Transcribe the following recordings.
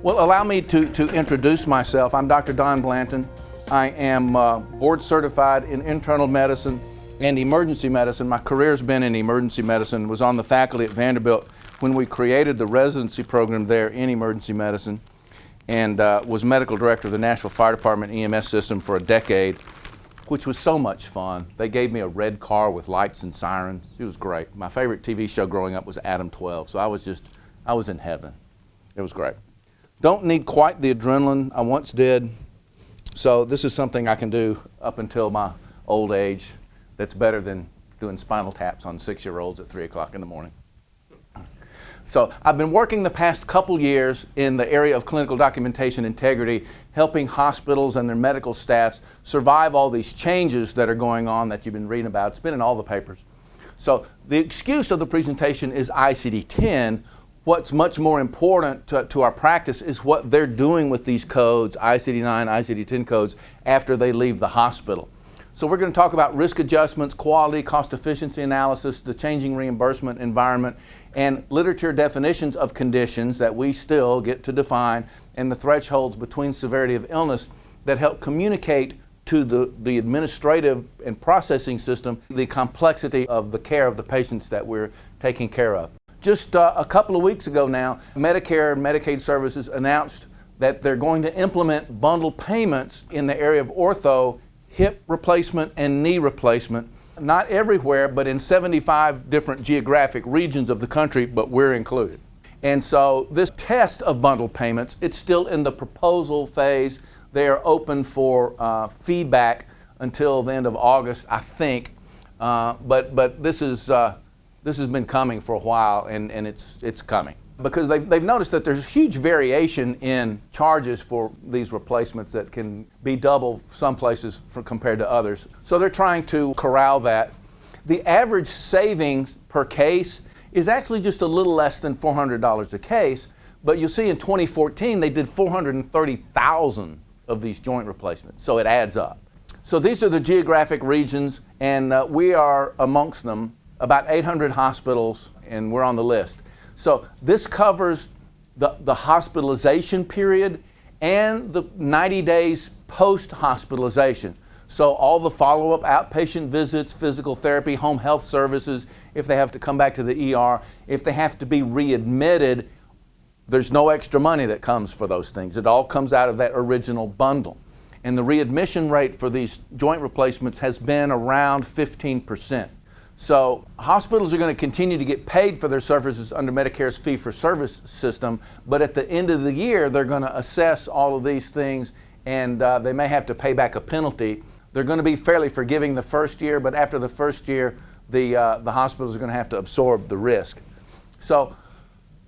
Well, allow me to introduce myself. I'm Dr. Don Blanton. I am board certified in internal medicine and emergency medicine. My career's been in emergency medicine. Was on the faculty at Vanderbilt when we created the residency program there in emergency medicine, and was medical director of the Nashville Fire Department EMS system for a decade, which was so much fun. They gave me a red car with lights and sirens. It was great. My favorite TV show growing up was Adam 12, so I was in heaven. It was great. Don't need quite the adrenaline I once did, so this is something I can do up until my old age that's better than doing spinal taps on 6-year-olds at 3 o'clock in the morning. So I've been working the past couple years in the area of clinical documentation integrity, helping hospitals and their medical staffs survive all these changes that are going on that you've been reading about. It's been in all the papers. So the excuse of the presentation is ICD-10. What's much more important to our practice is what they're doing with these codes, ICD-9, ICD-10 codes, after they leave the hospital. So we're going to talk about risk adjustments, quality, cost efficiency analysis, the changing reimbursement environment, and literature definitions of conditions that we still get to define, and the thresholds between severity of illness that help communicate to the administrative and processing system the complexity of the care of the patients that we're taking care of. Just a couple of weeks ago now, Medicare and Medicaid services announced that they're going to implement bundled payments in the area of ortho, hip replacement, and knee replacement. Not everywhere, but in 75 different geographic regions of the country, but we're included. And so this test of bundled payments, it's still in the proposal phase. They are open for feedback until the end of August, I think. But this has been coming for a while, and it's coming. Because they've noticed that there's huge variation in charges for these replacements that can be double some places compared to others. So they're trying to corral that. The average savings per case is actually just a little less than $400 a case, but you'll see in 2014 they did 430,000 of these joint replacements, so it adds up. So these are the geographic regions, and we are amongst them. About 800 hospitals, and we're on the list. So this covers the hospitalization period and the 90 days post-hospitalization. So all the follow-up outpatient visits, physical therapy, home health services, if they have to come back to the ER, if they have to be readmitted, there's no extra money that comes for those things. It all comes out of that original bundle. And the readmission rate for these joint replacements has been around 15%. So hospitals are going to continue to get paid for their services under Medicare's fee-for-service system, but at the end of the year, they're going to assess all of these things, and they may have to pay back a penalty. They're going to be fairly forgiving the first year, but after the first year, the hospitals are going to have to absorb the risk. So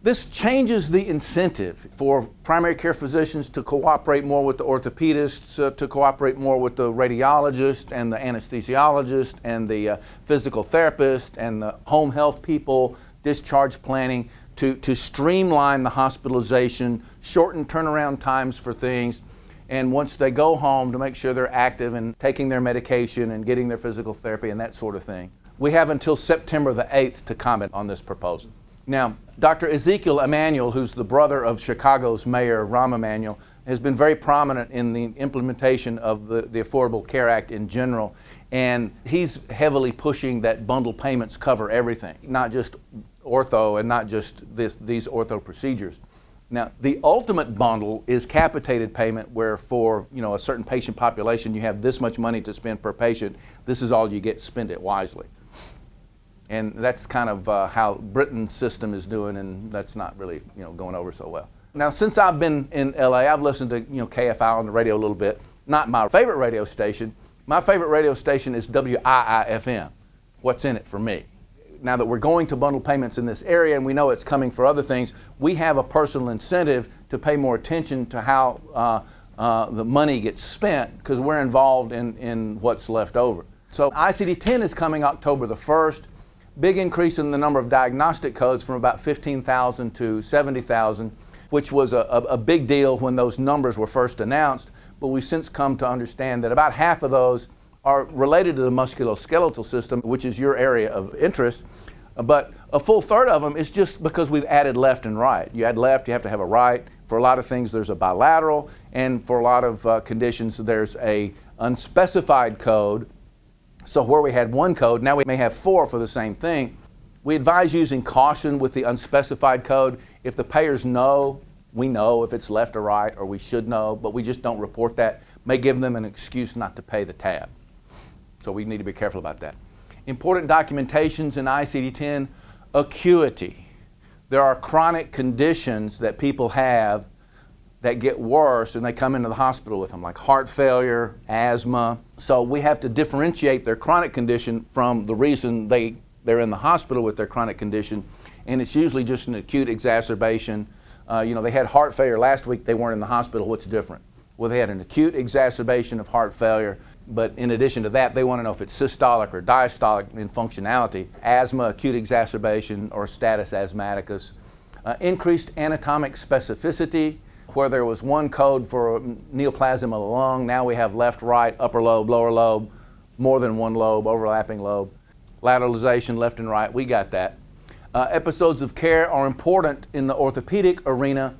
this changes the incentive for primary care physicians to cooperate more with the orthopedists, to cooperate more with the radiologist and the anesthesiologist and the physical therapist and the home health people, discharge planning, to streamline the hospitalization, shorten turnaround times for things, and once they go home to make sure they're active and taking their medication and getting their physical therapy and that sort of thing. We have until September the 8th to comment on this proposal. Now, Dr. Ezekiel Emanuel, who's the brother of Chicago's Mayor Rahm Emanuel, has been very prominent in the implementation of the Affordable Care Act in general, and he's heavily pushing that bundle payments cover everything, not just ortho and not just these ortho procedures. Now, the ultimate bundle is capitated payment, where for a certain patient population you have this much money to spend per patient. This is all you get, spend it wisely. And that's kind of how Britain's system is doing, and that's not really going over so well. Now, since I've been in LA, I've listened to KFI on the radio a little bit. Not my favorite radio station. My favorite radio station is WIIFM. What's in it for me? Now that we're going to bundle payments in this area, and we know it's coming for other things, we have a personal incentive to pay more attention to how the money gets spent, because we're involved in what's left over. So ICD-10 is coming October the 1st. Big increase in the number of diagnostic codes from about 15,000 to 70,000, which was a big deal when those numbers were first announced, but we've since come to understand that about half of those are related to the musculoskeletal system, which is your area of interest, but a full third of them is just because we've added left and right. You add left, you have to have a right. For a lot of things, there's a bilateral, and for a lot of conditions, there's a unspecified code. So where we had one code, now we may have 4 for the same thing. We advise using caution with the unspecified code. If the payers know, we know if it's left or right, or we should know, but we just don't report that, may give them an excuse not to pay the tab. So we need to be careful about that. Important documentations in ICD-10, acuity. There are chronic conditions that people have that get worse and they come into the hospital with them, like heart failure, asthma. So we have to differentiate their chronic condition from the reason they're in the hospital with their chronic condition, and it's usually just an acute exacerbation. They had heart failure last week, they weren't in the hospital. What's different? Well, they had an acute exacerbation of heart failure, but in addition to that, they want to know if it's systolic or diastolic in functionality, asthma, acute exacerbation, or status asthmaticus. Increased anatomic specificity, where there was one code for neoplasm of the lung, now we have left, right, upper lobe, lower lobe, more than one lobe, overlapping lobe. Lateralization, left and right, we got that. Episodes of care are important in the orthopedic arena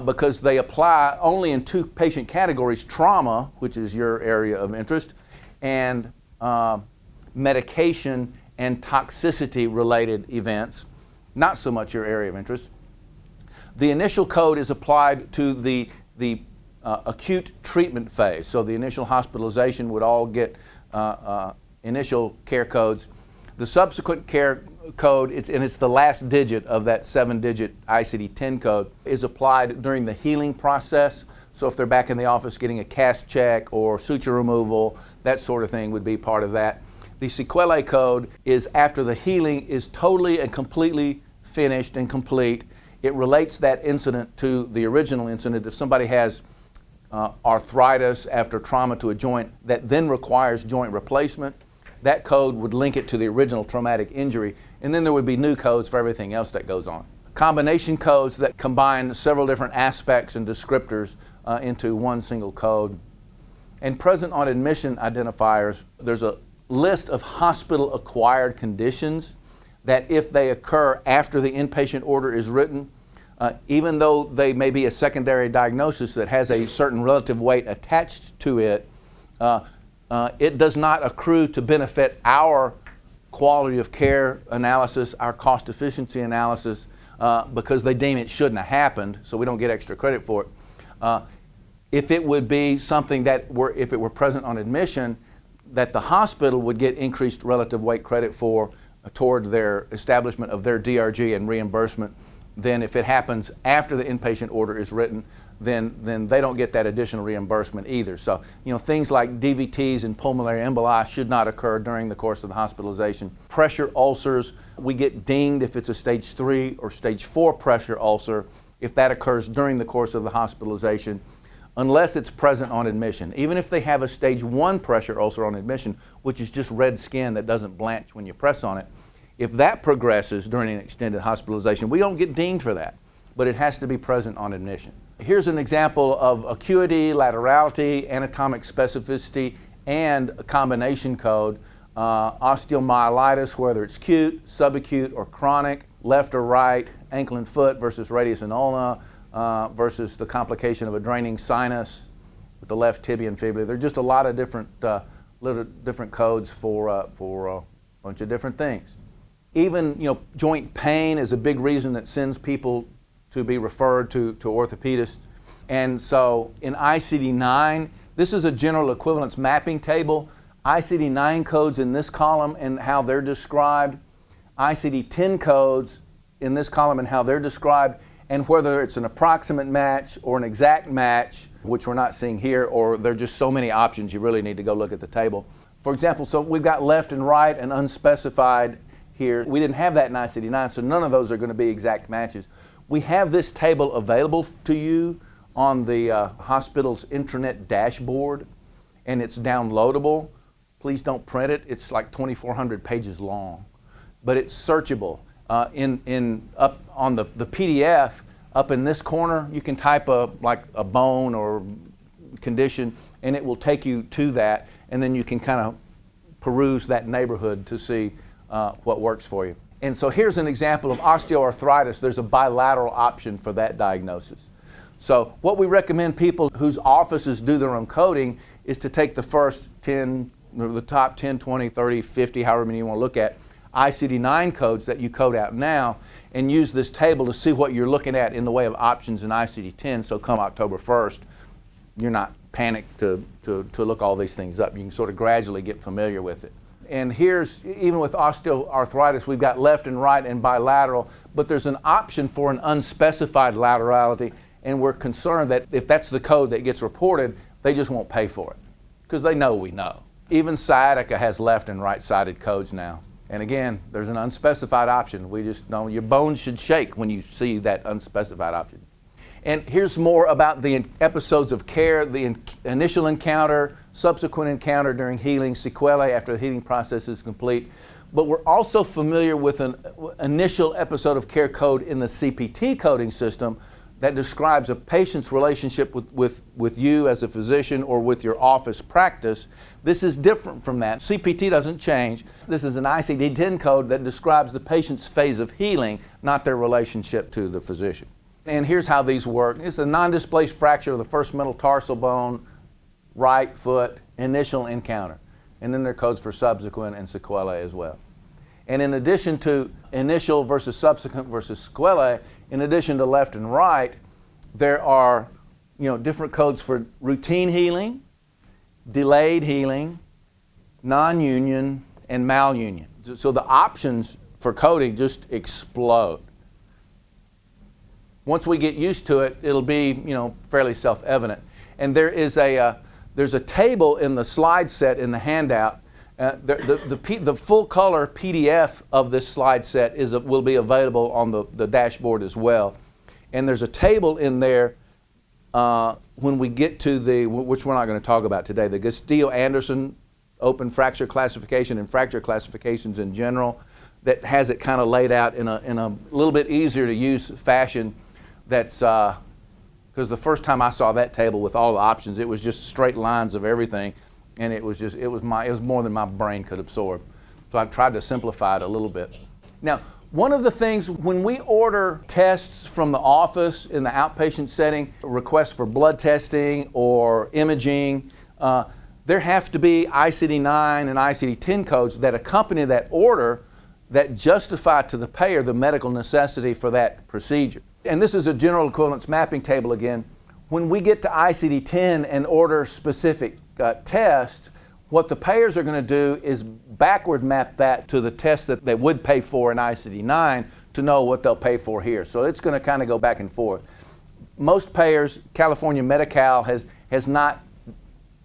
because they apply only in 2 patient categories: trauma, which is your area of interest, and medication and toxicity related events, not so much your area of interest. The initial code is applied to the acute treatment phase. So the initial hospitalization would all get initial care codes. The subsequent care code, it's the last digit of that 7-digit ICD-10 code, is applied during the healing process. So if they're back in the office getting a cast check or suture removal, that sort of thing would be part of that. The sequelae code is after the healing is totally and completely finished and complete. It relates that incident to the original incident. If somebody has arthritis after trauma to a joint that then requires joint replacement, that code would link it to the original traumatic injury, and then there would be new codes for everything else that goes on. Combination codes that combine several different aspects and descriptors into one single code. And present on admission identifiers, there's a list of hospital-acquired conditions that if they occur after the inpatient order is written, even though they may be a secondary diagnosis that has a certain relative weight attached to it, it does not accrue to benefit our quality of care analysis, our cost efficiency analysis, because they deem it shouldn't have happened, so we don't get extra credit for it. If it would be something that if it were present on admission, that the hospital would get increased relative weight credit for toward their establishment of their DRG and reimbursement, then if it happens after the inpatient order is written, then they don't get that additional reimbursement either. So, things like DVTs and pulmonary emboli should not occur during the course of the hospitalization. Pressure ulcers, we get dinged if it's a stage 3 or stage 4 pressure ulcer if that occurs during the course of the hospitalization, unless it's present on admission. Even if they have a stage 1 pressure ulcer on admission, which is just red skin that doesn't blanch when you press on it, if that progresses during an extended hospitalization, we don't get dinged for that, but it has to be present on admission. Here's an example of acuity, laterality, anatomic specificity, and a combination code. Osteomyelitis, whether it's acute, subacute, or chronic, left or right, ankle and foot versus radius and ulna, versus the complication of a draining sinus with the left tibia and fibula. There are just a lot of different codes for a bunch of different things. Even joint pain is a big reason that sends people to be referred to orthopedists. And so in ICD-9, this is a general equivalence mapping table. ICD-9 codes in this column and how they're described, ICD-10 codes in this column and how they're described, and whether it's an approximate match or an exact match, which we're not seeing here, or there are just so many options you really need to go look at the table. For example, so we've got left and right and unspecified here. We didn't have that in ICD-9, so none of those are going to be exact matches. We have this table available to you on the hospital's intranet dashboard, and it's downloadable. Please don't print it. It's like 2,400 pages long, but it's searchable. Up on the PDF, up in this corner, you can type like a bone or condition, and it will take you to that, and then you can kind of peruse that neighborhood to see what works for you. And so here's an example of osteoarthritis. There's a bilateral option for that diagnosis. So what we recommend people whose offices do their own coding is to take the first 10, or the top 10, 20, 30, 50, however many you want to look at, ICD-9 codes that you code out now, and use this table to see what you're looking at in the way of options in ICD-10. So come October 1st, you're not panicked to look all these things up. You can sort of gradually get familiar with it. And here's, even with osteoarthritis, we've got left and right and bilateral, but there's an option for an unspecified laterality, and we're concerned that if that's the code that gets reported, they just won't pay for it, because they know we know. Even sciatica has left and right-sided codes now. And again, there's an unspecified option. We just know your bones should shake when you see that unspecified option. And here's more about the episodes of care, the initial encounter, subsequent encounter during healing, sequelae after the healing process is complete. But we're also familiar with an initial episode of care code in the CPT coding system that describes a patient's relationship with you as a physician or with your office practice. This is different from that. CPT doesn't change. This is an ICD-10 code that describes the patient's phase of healing, not their relationship to the physician. And here's how these work. It's a non-displaced fracture of the first metatarsal bone, right foot, initial encounter. And then there are codes for subsequent and sequelae as well. And in addition to initial versus subsequent versus sequelae, in addition to left and right, there are different codes for routine healing, delayed healing, non-union, and malunion. So the options for coding just explode. Once we get used to it, it'll be fairly self-evident. And there's a table in the slide set in the handout. The full color PDF of this slide set will be available on the dashboard as well. And there's a table in there when we get to which we're not going to talk about today, the Castillo-Anderson open fracture classification and fracture classifications in general, that has it kind of laid out in a little bit easier to use fashion. That's because the first time I saw that table with all the options, it was just straight lines of everything, and it was more than my brain could absorb. So I've tried to simplify it a little bit. Now, one of the things when we order tests from the office in the outpatient setting, requests for blood testing or imaging, there have to be ICD-9 and ICD-10 codes that accompany that order that justify to the payer the medical necessity for that procedure. And this is a general equivalence mapping table again. When we get to ICD-10 and order specific tests, what the payers are going to do is backward map that to the test that they would pay for in ICD-9 to know what they'll pay for here. So it's going to kind of go back and forth. Most payers, California Medi-Cal has not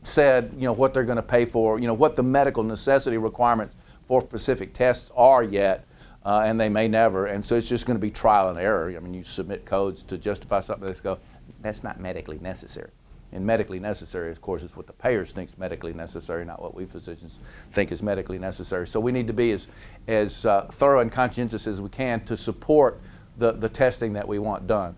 said what they're going to pay for, what the medical necessity requirements for specific tests are yet. And they may never, and so it's just going to be trial and error. I mean, you submit codes to justify something, let's go, that's not medically necessary. And medically necessary, of course, is what the payers think is medically necessary, not what we physicians think is medically necessary. So we need to be as thorough and conscientious as we can to support the testing that we want done.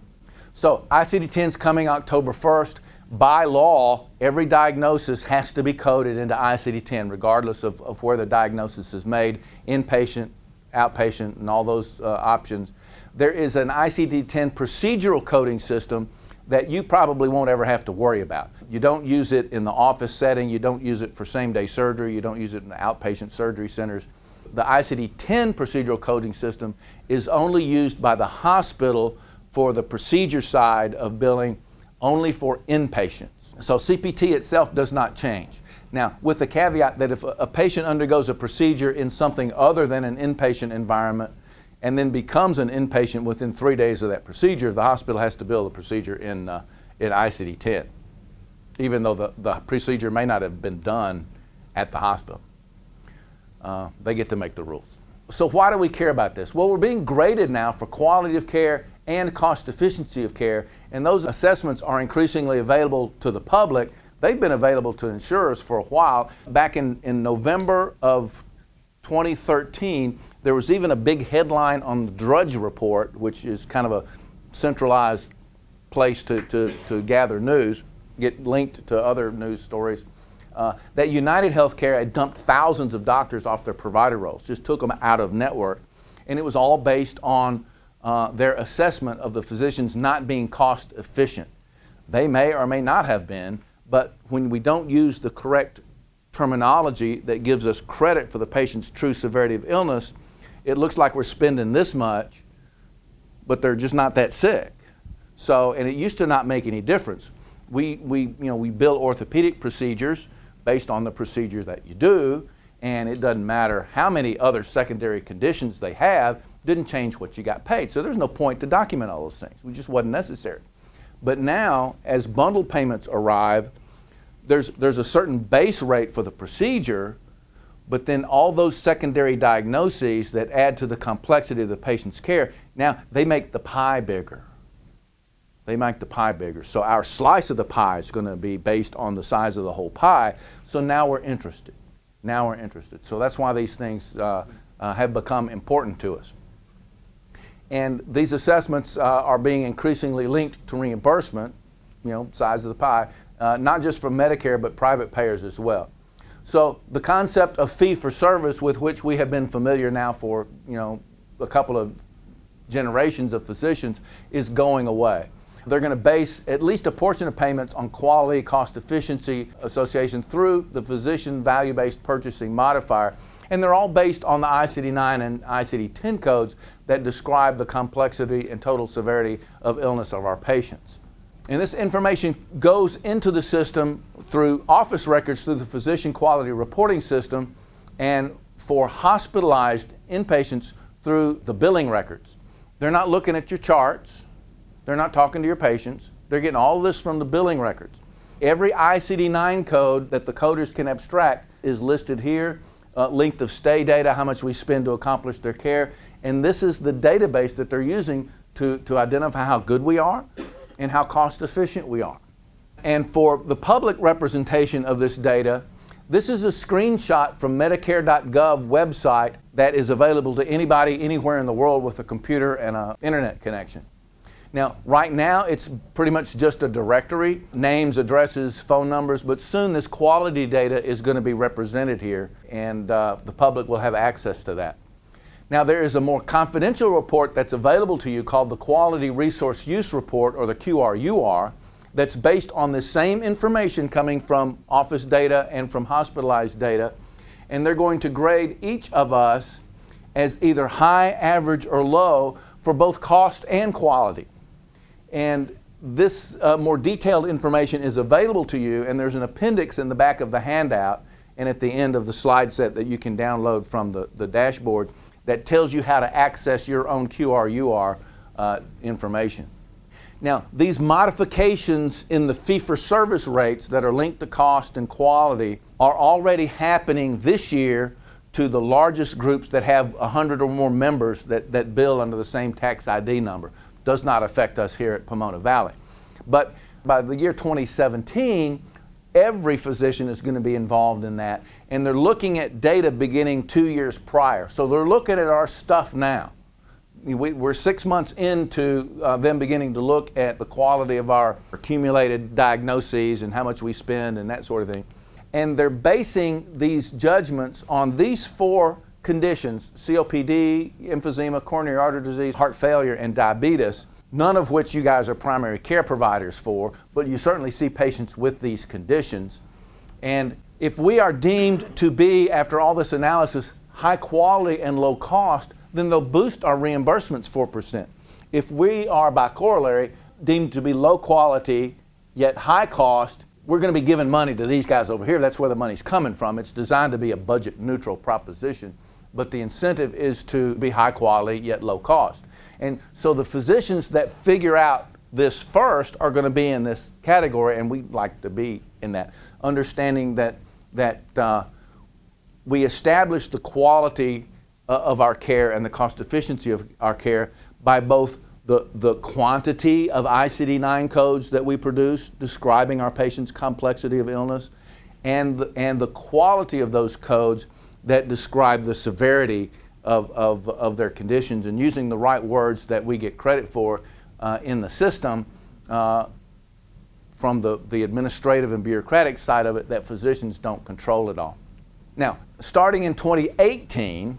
So ICD-10 is coming October 1st. By law, every diagnosis has to be coded into ICD-10, regardless of where the diagnosis is made, inpatient, outpatient, and all those options. There is an ICD-10 procedural coding system that you probably won't ever have to worry about. You don't use it in the office setting, you don't use it for same-day surgery, you don't use it in the outpatient surgery centers. The ICD-10 procedural coding system is only used by the hospital for the procedure side of billing, only for inpatients. So CPT itself does not change. Now, with the caveat that if a patient undergoes a procedure in something other than an inpatient environment and then becomes an inpatient within 3 days of that procedure, the hospital has to bill the procedure in ICD-10, even though the procedure may not have been done at the hospital. They get to make the rules. So why do we care about this? Well, we're being graded now for quality of care and cost efficiency of care, and those assessments are increasingly available to the public. They've been available to insurers for a while. Back in November of 2013, there was even a big headline on the Drudge Report, which is kind of a centralized place to gather news, get linked to other news stories, that United Healthcare had dumped thousands of doctors off their provider rolls, just took them out of network. And it was all based on their assessment of the physicians not being cost efficient. They may or may not have been, but when we don't use the correct terminology that gives us credit for the patient's true severity of illness, it looks like we're spending this much, but they're just not that sick. So, and it used to not make any difference. We bill orthopedic procedures based on the procedure that you do, and it doesn't matter how many other secondary conditions they have, didn't change what you got paid. So there's no point to document all those things. It just wasn't necessary. But now, as bundle payments arrive, there's a certain base rate for the procedure, but then all those secondary diagnoses that add to the complexity of the patient's care, now they make the pie bigger. They make the pie bigger. So our slice of the pie is going to be based on the size of the whole pie. So now we're interested. Now we're interested. So that's why these things have become important to us. And these assessments are being increasingly linked to reimbursement, size of the pie, not just for Medicare, but private payers as well. So the concept of fee for service, with which we have been familiar now for, a couple of generations of physicians, is going away. They're going to base at least a portion of payments on quality, cost efficiency association through the physician value-based purchasing modifier. And they're all based on the ICD-9 and ICD-10 codes that describe the complexity and total severity of illness of our patients. And this information goes into the system through office records through the physician quality reporting system, and for hospitalized inpatients through the billing records. They're not looking at your charts. They're not talking to your patients. They're getting all this from the billing records. Every ICD-9 code that the coders can abstract is listed here. Length of stay data, how much we spend to accomplish their care. And this is the database that they're using to identify how good we are and how cost efficient we are. And for the public representation of this data, this is a screenshot from Medicare.gov website that is available to anybody anywhere in the world with a computer and an internet connection. Now, right now, it's pretty much just a directory, names, addresses, phone numbers, but soon this quality data is going to be represented here, and the public will have access to that. Now, there is a more confidential report that's available to you called the Quality Resource Use Report, or the QRUR, that's based on the same information coming from office data and from hospitalized data, and they're going to grade each of us as either high, average, or low for both cost and quality. And this more detailed information is available to you, and there's an appendix in the back of the handout and at the end of the slide set that you can download from the dashboard that tells you how to access your own QRUR information. Now, these modifications in the fee-for-service rates that are linked to cost and quality are already happening this year to the largest groups that have 100 or more members that bill under the same tax ID number. Does not affect us here at Pomona Valley. But by the year 2017, every physician is going to be involved in that, and they're looking at data beginning 2 years prior. So they're looking at our stuff now. We're 6 months into them beginning to look at the quality of our accumulated diagnoses and how much we spend and that sort of thing. And they're basing these judgments on these 4 conditions: COPD, emphysema, coronary artery disease, heart failure, and diabetes, none of which you guys are primary care providers for, but you certainly see patients with these conditions. And if we are deemed to be, after all this analysis, high quality and low cost, then they'll boost our reimbursements 4%. If we are, by corollary, deemed to be low quality yet high cost, we're going to be giving money to these guys over here. That's where the money's coming from. It's designed to be a budget neutral proposition, but the incentive is to be high quality yet low cost. And so the physicians that figure out this first are going to be in this category, and we'd like to be in that, understanding that we establish the quality of our care and the cost efficiency of our care by both the quantity of ICD-9 codes that we produce describing our patient's complexity of illness, and the quality of those codes that describe the severity of their conditions, and using the right words that we get credit for in the system from the administrative and bureaucratic side of it that physicians don't control at all. Now, starting in 2018,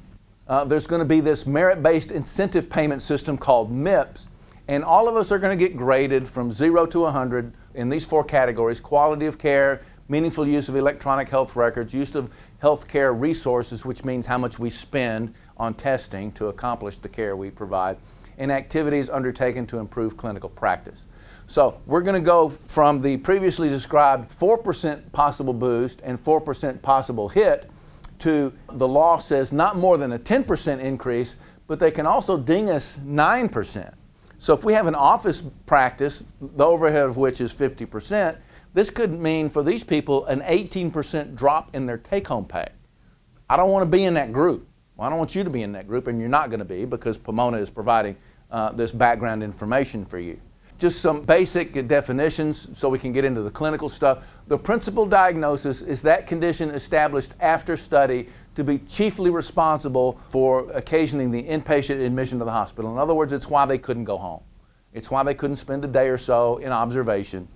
there's going to be this merit-based incentive payment system called MIPS, and all of us are going to get graded from 0 to 100 in these 4 categories: quality of care, meaningful use of electronic health records, use of healthcare resources, which means how much we spend on testing to accomplish the care we provide, and activities undertaken to improve clinical practice. So we're going to go from the previously described 4% possible boost and 4% possible hit to the law says not more than a 10% increase, but they can also ding us 9%. So if we have an office practice, the overhead of which is 50%, this could mean for these people an 18% drop in their take-home pay. I don't want to be in that group. Well, I don't want you to be in that group, and you're not going to be, because Pomona is providing this background information for you. Just some basic definitions so we can get into the clinical stuff. The principal diagnosis is that condition established after study to be chiefly responsible for occasioning the inpatient admission to the hospital. In other words, it's why they couldn't go home. It's why they couldn't spend a day or so in observation.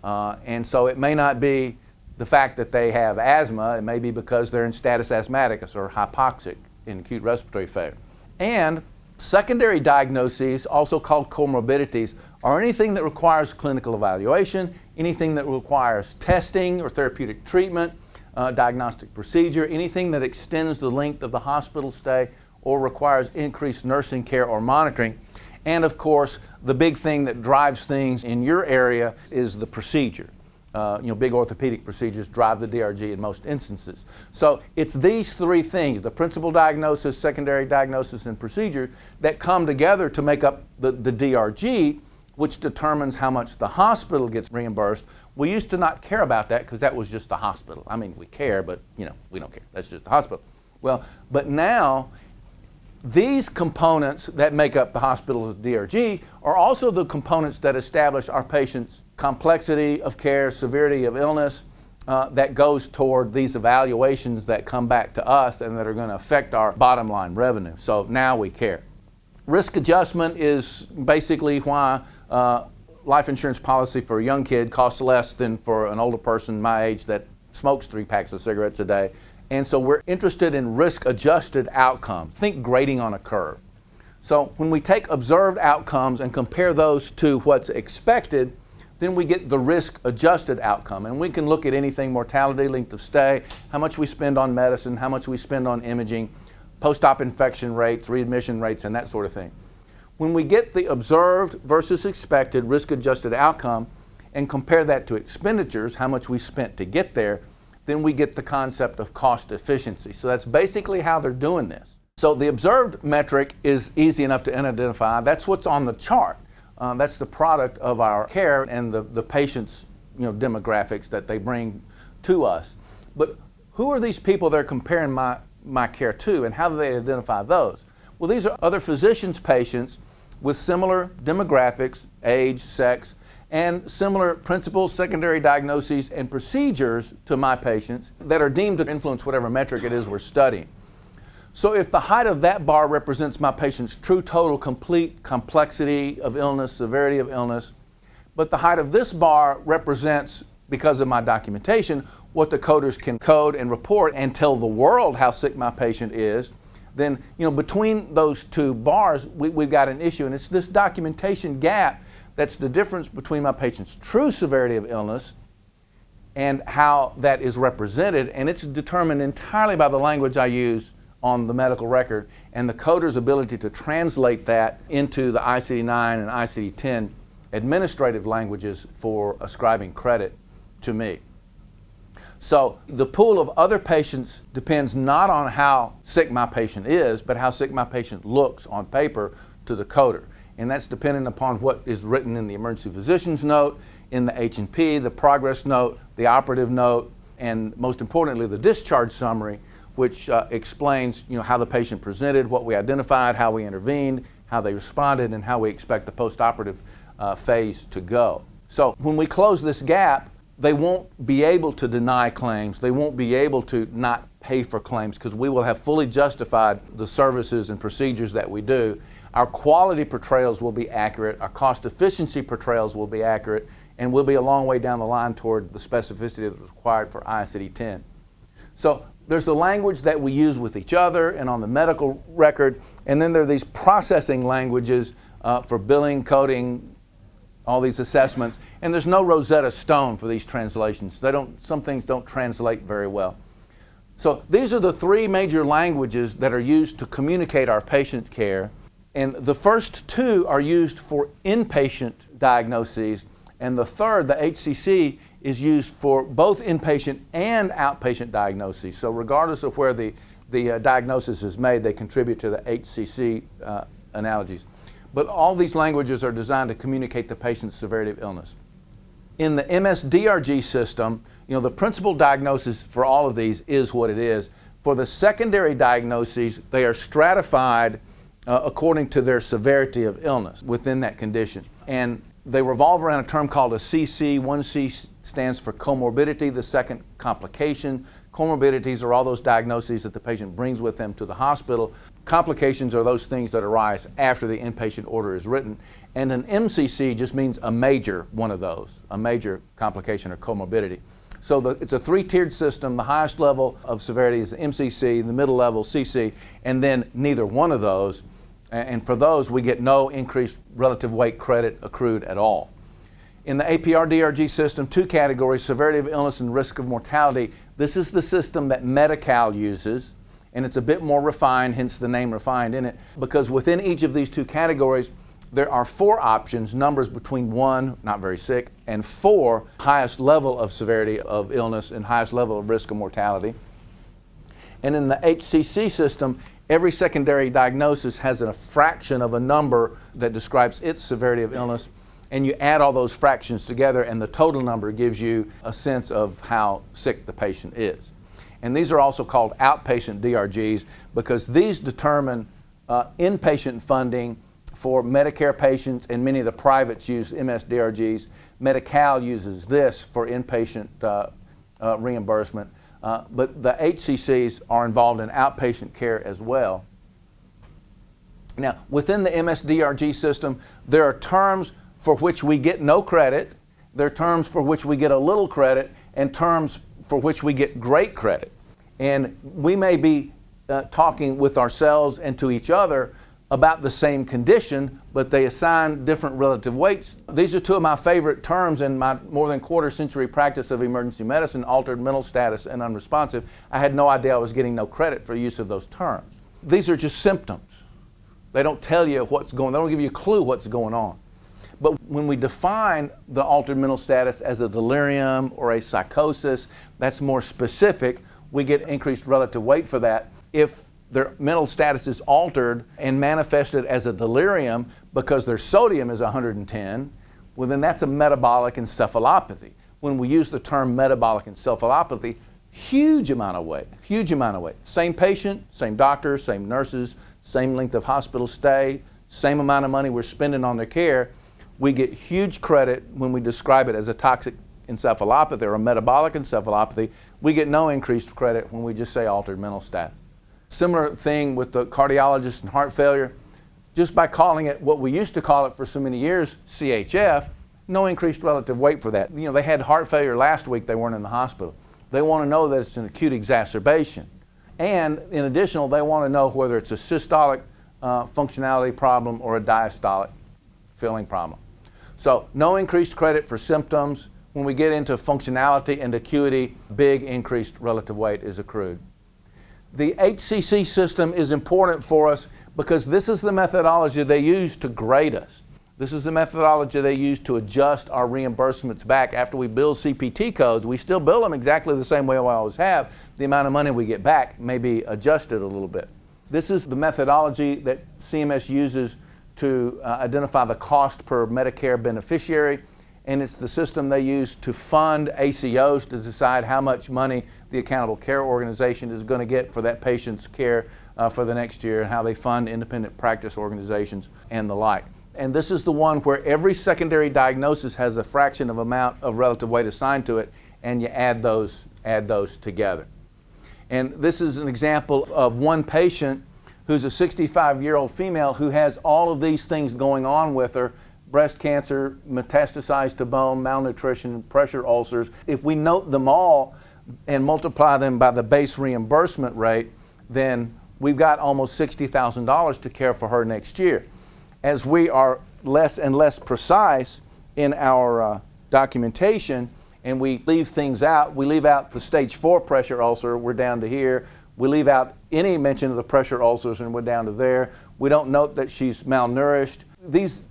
And so it may not be the fact that they have asthma. It may be because they're in status asthmaticus or hypoxic in acute respiratory failure. And secondary diagnoses, also called comorbidities, are anything that requires clinical evaluation, anything that requires testing or therapeutic treatment, diagnostic procedure, anything that extends the length of the hospital stay or requires increased nursing care or monitoring. And of course, the big thing that drives things in your area is the procedure. Big orthopedic procedures drive the DRG in most instances. So it's these 3 things, the principal diagnosis, secondary diagnosis, and procedure, that come together to make up the DRG, which determines how much the hospital gets reimbursed. We used to not care about that because that was just the hospital. I mean, we care, but we don't care. That's just the hospital. Well, but now these components that make up the hospital's DRG are also the components that establish our patient's complexity of care, severity of illness, that goes toward these evaluations that come back to us and that are going to affect our bottom line revenue. So now we care. Risk adjustment is basically why life insurance policy for a young kid costs less than for an older person my age that smokes 3 packs of cigarettes a day. And so we're interested in risk-adjusted outcome. Think grading on a curve. So when we take observed outcomes and compare those to what's expected, then we get the risk-adjusted outcome. And we can look at anything: mortality, length of stay, how much we spend on medicine, how much we spend on imaging, post-op infection rates, readmission rates, and that sort of thing. When we get the observed versus expected risk-adjusted outcome and compare that to expenditures, how much we spent to get there, then we get the concept of cost efficiency. So that's basically how they're doing this. So the observed metric is easy enough to identify. That's what's on the chart. That's the product of our care and the patient's demographics that they bring to us. But who are these people they're comparing my care to, and how do they identify those? Well, these are other physicians' patients with similar demographics, age, sex, and similar principles, secondary diagnoses, and procedures to my patients that are deemed to influence whatever metric it is we're studying. So if the height of that bar represents my patient's true, total, complete complexity of illness, severity of illness, but the height of this bar represents, because of my documentation, what the coders can code and report and tell the world how sick my patient is, then between those 2 bars, we've got an issue. And it's this documentation gap that's the difference between my patient's true severity of illness and how that is represented. And it's determined entirely by the language I use on the medical record and the coder's ability to translate that into the ICD-9 and ICD-10 administrative languages for ascribing credit to me. So the pool of other patients depends not on how sick my patient is, but how sick my patient looks on paper to the coder. And that's dependent upon what is written in the emergency physician's note, in the H&P, the progress note, the operative note, and most importantly, the discharge summary, which explains how the patient presented, what we identified, how we intervened, how they responded, and how we expect the post-operative phase to go. So when we close this gap, they won't be able to deny claims. They won't be able to not pay for claims because we will have fully justified the services and procedures that we do. Our quality portrayals will be accurate. Our cost efficiency portrayals will be accurate, and we'll be a long way down the line toward the specificity that's required for ICD-10. So there's the language that we use with each other and on the medical record, and then there are these processing languages for billing, coding, all these assessments, and there's no Rosetta Stone for these translations. Some things don't translate very well. So these are the three major languages that are used to communicate our patient care, and the first two are used for inpatient diagnoses, and the third, the HCC, is used for both inpatient and outpatient diagnoses. So regardless of where the diagnosis is made, they contribute to the HCC analogies. But all these languages are designed to communicate the patient's severity of illness. In the MS-DRG system, the principal diagnosis for all of these is what it is. For the secondary diagnoses, they are stratified according to their severity of illness within that condition. And they revolve around a term called a CC. One C stands for comorbidity, the second complication. Comorbidities are all those diagnoses that the patient brings with them to the hospital. Complications are those things that arise after the inpatient order is written. And an MCC just means a major one of those, a major complication or comorbidity. So it's a three-tiered system. The highest level of severity is the MCC, the middle level CC, and then neither one of those. And for those, we get no increased relative weight credit accrued at all. In the APR-DRG system, two categories, severity of illness and risk of mortality. This is the system that Medi-Cal uses, and it's a bit more refined, hence the name refined in it, because within each of these two categories, there are 4 options, numbers between 1, not very sick, and 4, highest level of severity of illness and highest level of risk of mortality. And in the HCC system, every secondary diagnosis has a fraction of a number that describes its severity of illness, and you add all those fractions together, and the total number gives you a sense of how sick the patient is. And these are also called outpatient DRGs because these determine inpatient funding for Medicare patients, and many of the privates use MS-DRGs. Medi-Cal uses this for inpatient reimbursement, but the HCCs are involved in outpatient care as well. Now, within the MS-DRG system, there are terms for which we get no credit, there are terms for which we get a little credit, and terms for which we get great credit. And we may be talking with ourselves and to each other about the same condition, but they assign different relative weights. These are two of my favorite terms in my more than quarter-century practice of emergency medicine: altered mental status and unresponsive. I had no idea I was getting no credit for use of those terms. These are just symptoms. They don't tell you what's going on. They don't give you a clue what's going on. But when we define the altered mental status as a delirium or a psychosis, that's more specific. We get increased relative weight for that. If their mental status is altered and manifested as a delirium because their sodium is 110, well, then that's a metabolic encephalopathy. When we use the term metabolic encephalopathy, huge amount of weight, huge amount of weight. Same patient, same doctor, same nurses, same length of hospital stay, same amount of money we're spending on their care. We get huge credit when we describe it as a toxic encephalopathy or a metabolic encephalopathy. We get no increased credit when we just say altered mental status. Similar thing with the cardiologist and heart failure. Just by calling it what we used to call it for so many years, CHF, no increased relative weight for that. They had heart failure last week, they weren't in the hospital. They want to know that it's an acute exacerbation. And in addition, they want to know whether it's a systolic functionality problem or a diastolic filling problem. So no increased credit for symptoms. When we get into functionality and acuity, big increased relative weight is accrued. The HCC system is important for us because this is the methodology they use to grade us. This is the methodology they use to adjust our reimbursements back. After we bill CPT codes, we still bill them exactly the same way we always have. The amount of money we get back may be adjusted a little bit. This is the methodology that CMS uses to identify the cost per Medicare beneficiary, and it's the system they use to fund ACOs to decide how much money the Accountable Care Organization is going to get for that patient's care for the next year, and how they fund independent practice organizations and the like. And this is the one where every secondary diagnosis has a fraction of amount of relative weight assigned to it, and you add those together. And this is an example of one patient who's a 65-year-old female who has all of these things going on with her: breast cancer, metastasized to bone, malnutrition, pressure ulcers. If we note them all and multiply them by the base reimbursement rate, then we've got almost $60,000 to care for her next year. As we are less and less precise in our documentation, and we leave things out. We leave out the stage 4 pressure ulcer, we're down to here. We leave out any mention of the pressure ulcers, and we're down to there. We don't note that she's malnourished. These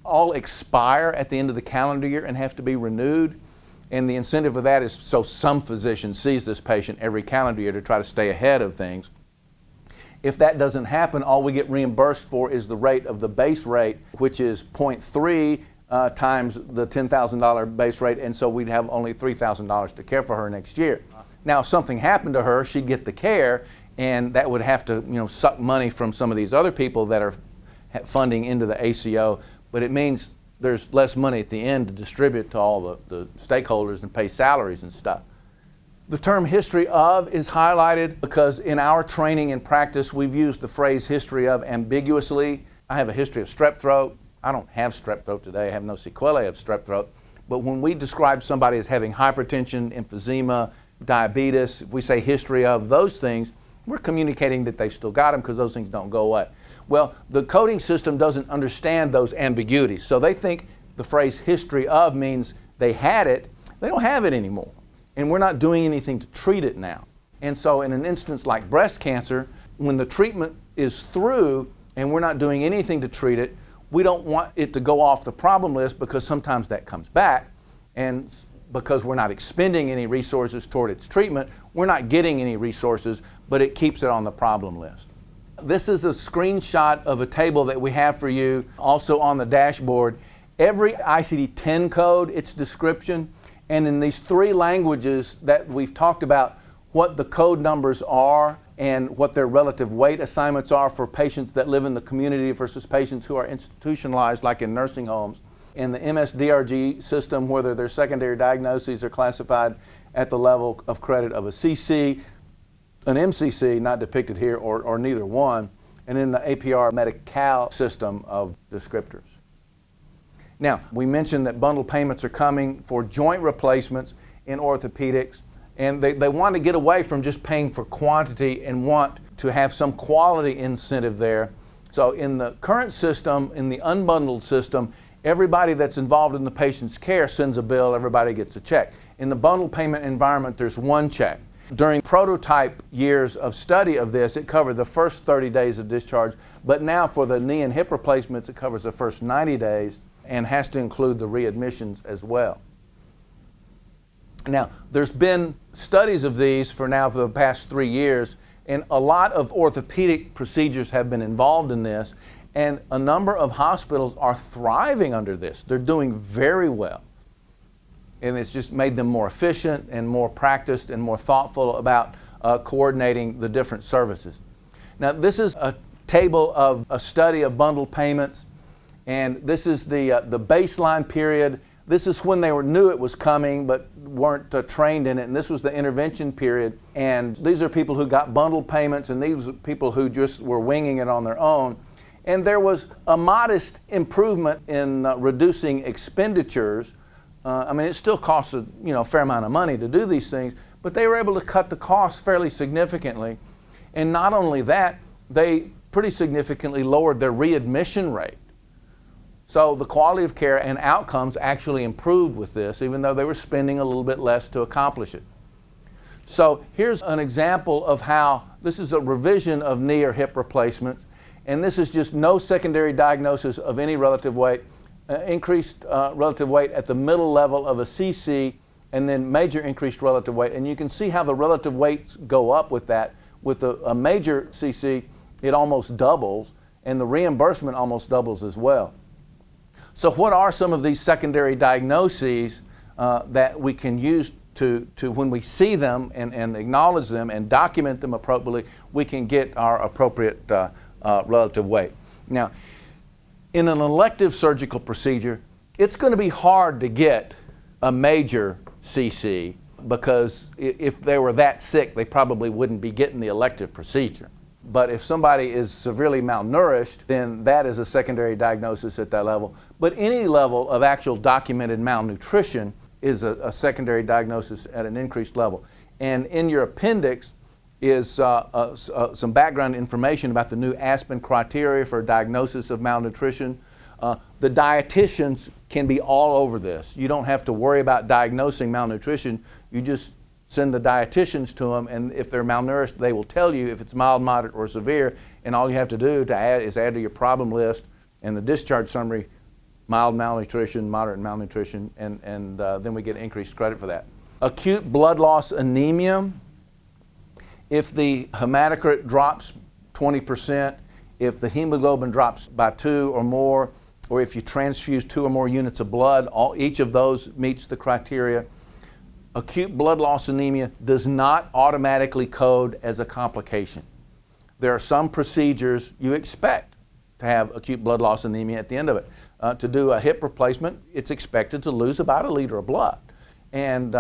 all expire at the end of the calendar year and have to be renewed. And the incentive of that is so some physician sees this patient every calendar year to try to stay ahead of things. If that doesn't happen, all we get reimbursed for is the rate of the base rate, which is 0.3 times the $10,000 base rate, and so we'd have only $3,000 to care for her next year. Now, if something happened to her, she'd get the care, and that would have to, suck money from some of these other people that are funding into the ACO, but it means there's less money at the end to distribute to all the stakeholders and pay salaries and stuff. The term history of is highlighted because in our training and practice, we've used the phrase history of ambiguously. I have a history of strep throat. I don't have strep throat today. I have no sequelae of strep throat. But when we describe somebody as having hypertension, emphysema, diabetes, if we say history of those things, we're communicating that they've still got them because those things don't go away. Well, the coding system doesn't understand those ambiguities. So they think the phrase history of means they had it. They don't have it anymore. And we're not doing anything to treat it now. And so in an instance like breast cancer, when the treatment is through and we're not doing anything to treat it, we don't want it to go off the problem list because sometimes that comes back. And because we're not expending any resources toward its treatment, we're not getting any resources, but it keeps it on the problem list. This is a screenshot of a table that we have for you also on the dashboard. Every ICD-10 code, its description, and in these 3 languages that we've talked about, what the code numbers are and what their relative weight assignments are for patients that live in the community versus patients who are institutionalized like in nursing homes. In the MSDRG system, whether their secondary diagnoses are classified at the level of credit of a CC, an MCC, not depicted here, or neither one, and in the APR Medi-Cal system of descriptors. Now, we mentioned that bundle payments are coming for joint replacements in orthopedics, and they want to get away from just paying for quantity and want to have some quality incentive there. So in the current system, in the unbundled system, everybody that's involved in the patient's care sends a bill, everybody gets a check. In the bundle payment environment, there's one check. During prototype years of study of this, it covered the first 30 days of discharge, but now for the knee and hip replacements, it covers the first 90 days and has to include the readmissions as well. Now, there's been studies of these for the past 3 years, and a lot of orthopedic procedures have been involved in this, and a number of hospitals are thriving under this. They're doing very well. And it's just made them more efficient and more practiced and more thoughtful about coordinating the different services. Now, this is a table of a study of bundled payments, and this is the baseline period. This is when they knew it was coming but weren't trained in it, and this was the intervention period. And these are people who got bundled payments, and these are people who just were winging it on their own. And there was a modest improvement in reducing expenditures. It still costs a fair amount of money to do these things, but they were able to cut the costs fairly significantly. And not only that, they pretty significantly lowered their readmission rate. So the quality of care and outcomes actually improved with this, even though they were spending a little bit less to accomplish it. So here's an example of how this is a revision of knee or hip replacements, and this is just no secondary diagnosis of any relative weight. Increased relative weight at the middle level of a CC, and then major increased relative weight. And you can see how the relative weights go up with that. With a major CC, it almost doubles, and the reimbursement almost doubles as well. So what are some of these secondary diagnoses that we can use to when we see them and acknowledge them and document them appropriately, we can get our appropriate relative weight. Now, in an elective surgical procedure, it's going to be hard to get a major CC because if they were that sick, they probably wouldn't be getting the elective procedure. But if somebody is severely malnourished, then that is a secondary diagnosis at that level. But any level of actual documented malnutrition is a secondary diagnosis at an increased level. And in your appendix is some background information about the new Aspen criteria for diagnosis of malnutrition. The dietitians can be all over this. You don't have to worry about diagnosing malnutrition. You just send the dietitians to them, and if they're malnourished, they will tell you if it's mild, moderate, or severe, and all you have to do is add to your problem list and the discharge summary, mild malnutrition, moderate malnutrition, and then we get increased credit for that. Acute blood loss anemia, if the hematocrit drops 20%, if the hemoglobin drops by 2 or more, or if you transfuse 2 or more units of blood, each of those meets the criteria. Acute blood loss anemia does not automatically code as a complication. There are some procedures you expect to have acute blood loss anemia at the end of it. To do a hip replacement, it's expected to lose about 1 liter of blood. And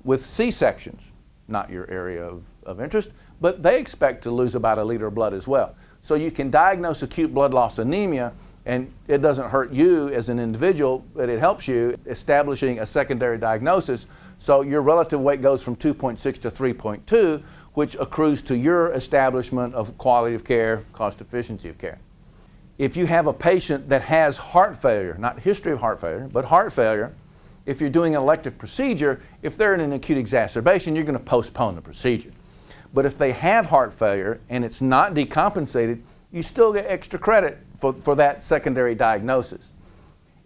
with C-sections, not your area of interest, but they expect to lose about 1 liter of blood as well. So you can diagnose acute blood loss anemia, and it doesn't hurt you as an individual, but it helps you establishing a secondary diagnosis. So your relative weight goes from 2.6 to 3.2, which accrues to your establishment of quality of care, cost efficiency of care. If you have a patient that has heart failure, not history of heart failure, but heart failure, if you're doing an elective procedure, if they're in an acute exacerbation, you're going to postpone the procedure. But if they have heart failure and it's not decompensated, you still get extra credit for that secondary diagnosis.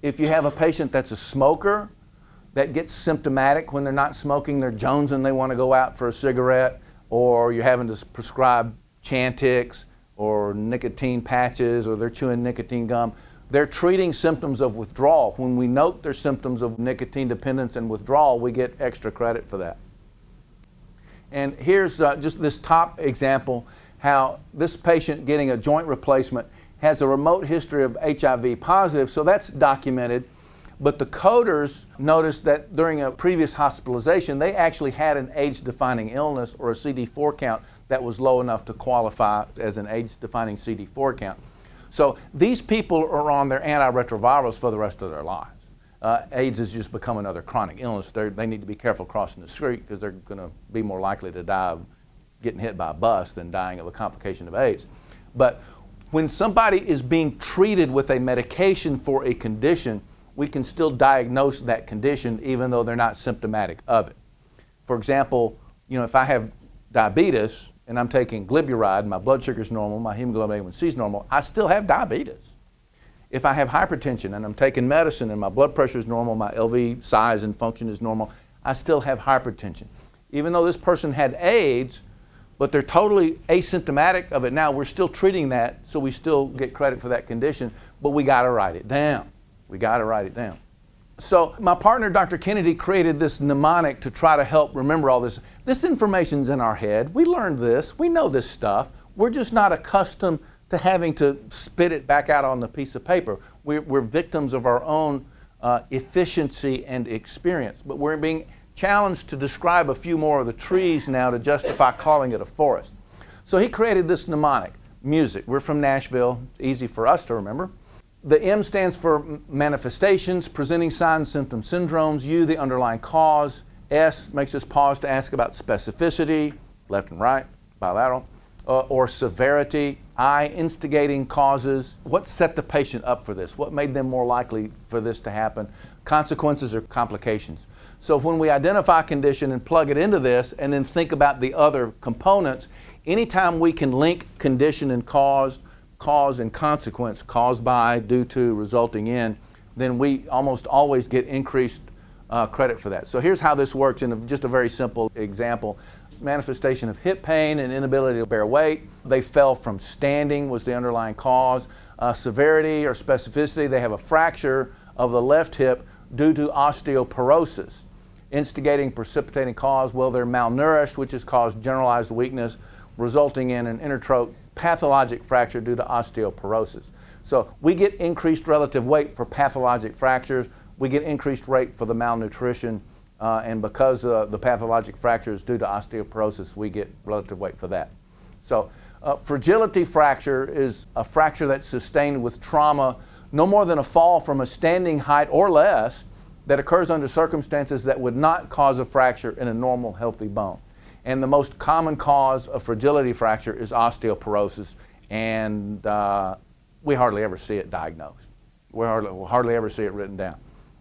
If you have a patient that's a smoker that gets symptomatic when they're not smoking, they're jonesing, they want to go out for a cigarette, or you're having to prescribe Chantix or nicotine patches, or they're chewing nicotine gum, they're treating symptoms of withdrawal. When we note their symptoms of nicotine dependence and withdrawal, we get extra credit for that. And here's just this top example, how this patient getting a joint replacement has a remote history of HIV positive, so that's documented. But the coders noticed that during a previous hospitalization, they actually had an AIDS-defining illness or a CD4 count that was low enough to qualify as an AIDS-defining CD4 count. So these people are on their antiretrovirals for the rest of their lives. AIDS has just become another chronic illness. They need to be careful crossing the street because they're going to be more likely to die of getting hit by a bus than dying of a complication of AIDS. But when somebody is being treated with a medication for a condition, we can still diagnose that condition even though they're not symptomatic of it. For example, if I have diabetes and I'm taking glyburide, my blood sugar is normal, my hemoglobin A1C is normal, I still have diabetes. If I have hypertension and I'm taking medicine and my blood pressure is normal, my LV size and function is normal, I still have hypertension. Even though this person had AIDS, but they're totally asymptomatic of it now, we're still treating that, so we still get credit for that condition, but we got to write it down. We got to write it down. So my partner, Dr. Kennedy, created this mnemonic to try to help remember all this. This information's in our head. We learned this. We know this stuff. We're just not accustomed to having to spit it back out on the piece of paper. We're victims of our own efficiency and experience. But we're being challenged to describe a few more of the trees now to justify calling it a forest. So he created this mnemonic, music. We're from Nashville. Easy for us to remember. The M stands for manifestations, presenting signs, symptoms, syndromes. U, the underlying cause. S makes us pause to ask about specificity, left and right, bilateral, or severity. I, instigating causes. What set the patient up for this? What made them more likely for this to happen? Consequences or complications. So when we identify a condition and plug it into this and then think about the other components, anytime we can link condition and cause and consequence, caused by, due to, resulting in, then we almost always get increased credit for that. So here's how this works in just a very simple example. Manifestation of hip pain and inability to bear weight. They fell from standing was the underlying cause. Severity or specificity, they have a fracture of the left hip due to osteoporosis. Instigating, precipitating cause, well, they're malnourished, which has caused generalized weakness, resulting in an interthroat pathologic fracture due to osteoporosis. So we get increased relative weight for pathologic fractures. We get increased rate for the malnutrition. And because the pathologic fracture is due to osteoporosis, we get relative weight for that. So fragility fracture is a fracture that's sustained with trauma, no more than a fall from a standing height or less, that occurs under circumstances that would not cause a fracture in a normal, healthy bone. And the most common cause of fragility fracture is osteoporosis, and we hardly ever see it diagnosed. We hardly ever see it written down.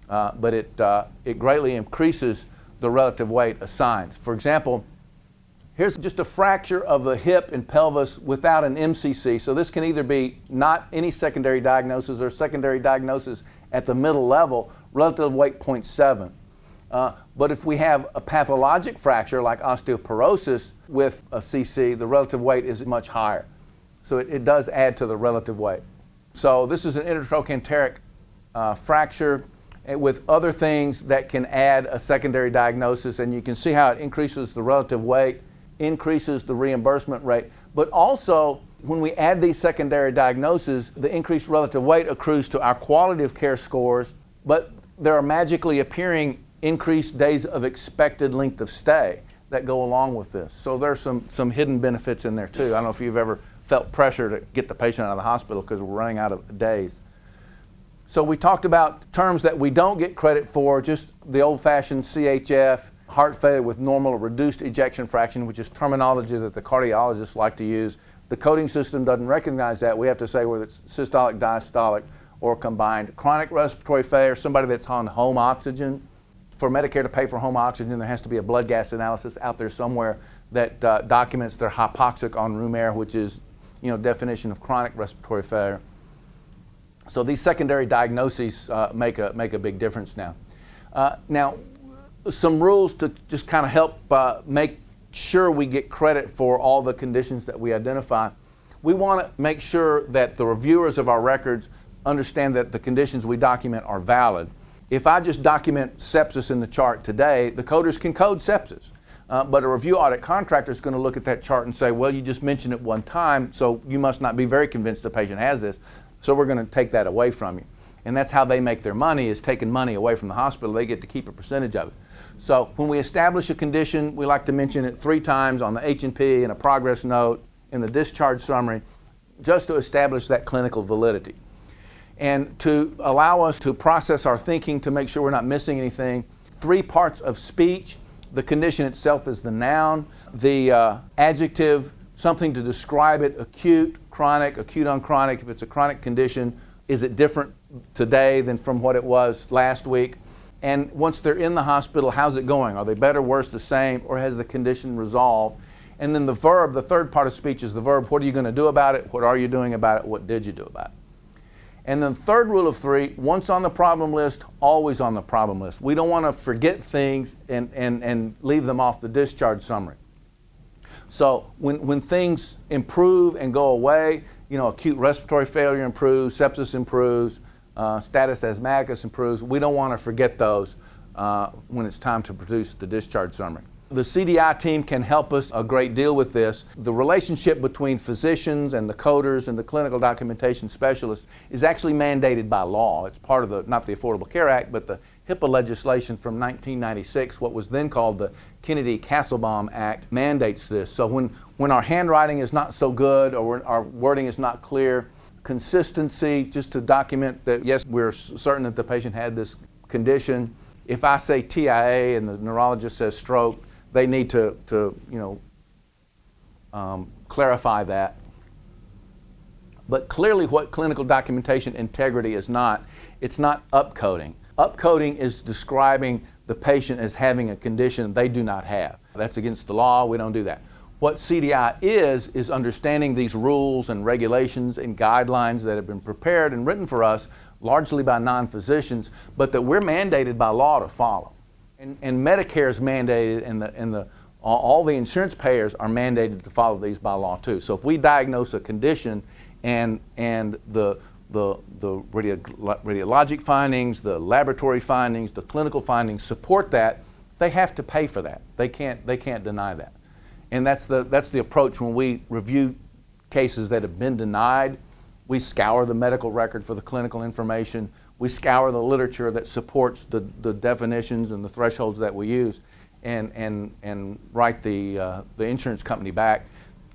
But it greatly increases the relative weight assigned. For example, here's just a fracture of the hip and pelvis without an MCC. So this can either be not any secondary diagnosis or secondary diagnosis at the middle level, relative weight 0.7. But if we have a pathologic fracture like osteoporosis with a CC, the relative weight is much higher. So it does add to the relative weight. So this is an intertrochanteric fracture with other things that can add a secondary diagnosis, and you can see how it increases the relative weight, increases the reimbursement rate, but also when we add these secondary diagnoses, the increased relative weight accrues to our quality of care scores, but there are magically appearing increased days of expected length of stay that go along with this. So there's some hidden benefits in there too. I don't know if you've ever felt pressure to get the patient out of the hospital because we're running out of days. So we talked about terms that we don't get credit for, just the old-fashioned CHF, heart failure with normal or reduced ejection fraction, which is terminology that the cardiologists like to use. The coding system doesn't recognize that. We have to say whether it's systolic, diastolic, or combined. Chronic respiratory failure, somebody that's on home oxygen. For Medicare to pay for home oxygen, there has to be a blood gas analysis out there somewhere that documents they're hypoxic en room air, which is, definition of chronic respiratory failure. So these secondary diagnoses make a big difference now. Now, some rules to just kind of help make sure we get credit for all the conditions that we identify. We want to make sure that the reviewers of our records understand that the conditions we document are valid. If I just document sepsis in the chart today, the coders can code sepsis. But a review audit contractor is going to look at that chart and say, well, you just mentioned it one time, so you must not be very convinced the patient has this, so we're going to take that away from you. And that's how they make their money, is taking money away from the hospital. They get to keep a percentage of it. So when we establish a condition, we like to mention it 3 times on the H&P, in a progress note, in the discharge summary, just to establish that clinical validity. And to allow us to process our thinking to make sure we're not missing anything, 3 parts of speech. The condition itself is the noun, the adjective, something to describe it, acute, chronic, acute on chronic. If it's a chronic condition, is it different today than from what it was last week? And once they're in the hospital, how's it going? Are they better, worse, the same, or has the condition resolved? And then the verb, the third part of speech is the verb. What are you going to do about it? What are you doing about it? What did you do about it? And then third rule of 3, once on the problem list, always on the problem list. We don't want to forget things and leave them off the discharge summary. So when things improve and go away, acute respiratory failure improves, sepsis improves, status asthmaticus improves, we don't want to forget those when it's time to produce the discharge summary. The CDI team can help us a great deal with this. The relationship between physicians and the coders and the clinical documentation specialists is actually mandated by law. It's part of the, not the Affordable Care Act, but the HIPAA legislation from 1996, what was then called the Kennedy-Castlebaum Act, mandates this. So when our handwriting is not so good or our wording is not clear, consistency, just to document that, yes, we're certain that the patient had this condition. If I say TIA and the neurologist says stroke, they need to clarify that. But clearly what clinical documentation integrity is not, it's not upcoding. Upcoding is describing the patient as having a condition they do not have. That's against the law, we don't do that. What CDI is understanding these rules and regulations and guidelines that have been prepared and written for us, largely by non-physicians, but that we're mandated by law to follow. And Medicare is mandated, and all the insurance payers are mandated to follow these by law too. So if we diagnose a condition and the radiologic findings, the laboratory findings, the clinical findings support that, they have to pay for that. They can't deny that. And that's the approach when we review cases that have been denied. We scour the medical record for the clinical information. We scour the literature that supports the definitions and the thresholds that we use, and write the insurance company back.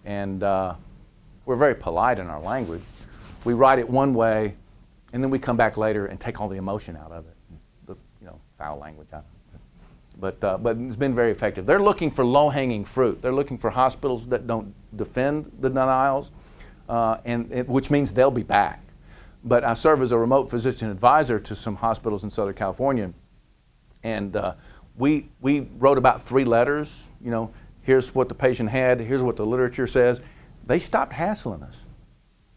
And we're very polite in our language. We write it one way, and then we come back later and take all the emotion out of it, the foul language out of it. But it's been very effective. They're looking for low-hanging fruit. They're looking for hospitals that don't defend the denials, which means they'll be back. but I serve as a remote physician advisor to some hospitals in Southern California. And we wrote about 3 letters, here's what the patient had, here's what the literature says. They stopped hassling us.